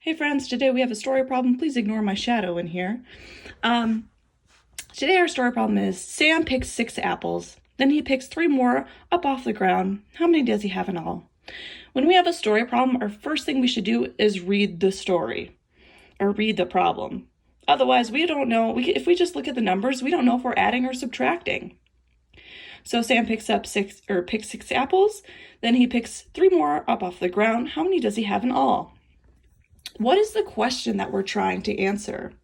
Hey friends, today we have a story problem. Please ignore my shadow in here. Today our story problem is Sam picks 6 apples. Then he picks 3 more up off the ground. How many does he have in all? When we have a story problem, our first thing we should do is read the story or read the problem. Otherwise, we don't know. If we just look at the numbers, we don't know if we're adding or subtracting. So Sam picks 6 apples. Then he picks 3 more up off the ground. How many does he have in all? What is the question that we're trying to answer?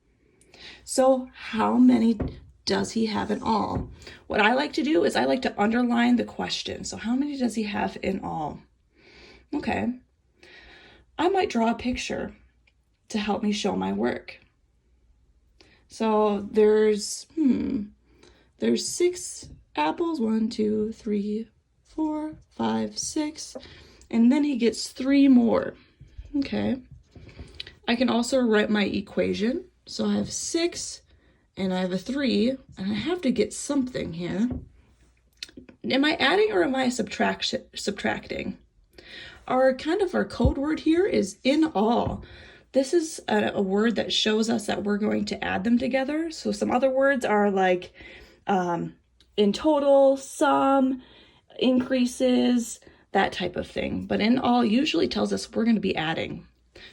So how many does he have in all? What I like to do is I like to underline the question. So how many does he have in all? Okay. I might draw a picture to help me show my work. So there's 6 apples, 1, 2, 3, 4, 5, 6, and then he gets 3 more. Okay. I can also write my equation. So I have 6 and I have a 3, and I have to get something here. Am I adding or am I subtracting? Our code word here is in all. This is a word that shows us that we're going to add them together. So some other words are like in total, sum, increases, that type of thing. But in all usually tells us we're going to be adding.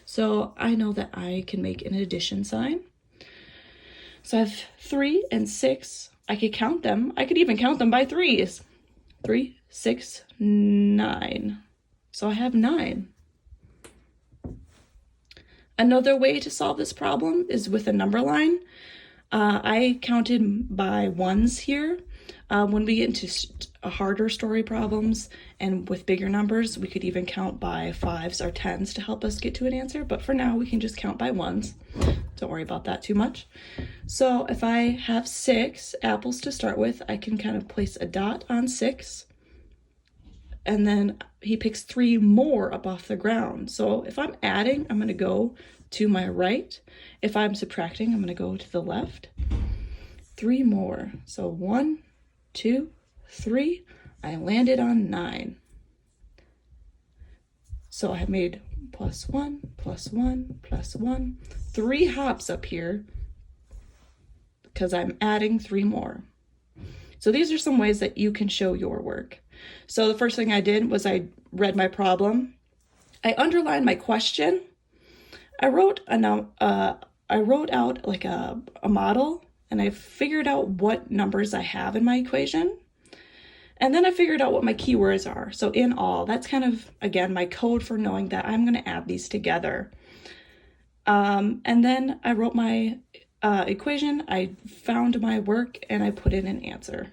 So I know that I can make an addition sign. So I have 3 and 6. I could count them. I could even count them by 3s. 3, 6, 9. So I have 9. Another way to solve this problem is with a number line. I counted by 1s here. When we get into harder story problems and with bigger numbers, we could even count by 5s or 10s to help us get to an answer. But for now, we can just count by 1s. Don't worry about that too much. So if I have 6 apples to start with, I can kind of place a dot on 6. And then he picks 3 more up off the ground. So if I'm adding, I'm going to go to my right. If I'm subtracting, I'm going to go to the left. 3 more. So 1, 2, 3. I landed on 9. So I have made +1, +1, +1. 3 hops up here because I'm adding 3 more. So these are some ways that you can show your work. So the first thing I did was I read my problem. I underlined my question. I wrote out like a model, and I figured out what numbers I have in my equation. And then I figured out what my keywords are. So in all, that's kind of, again, my code for knowing that I'm going to add these together. And then I wrote my equation, I found my work, and I put in an answer.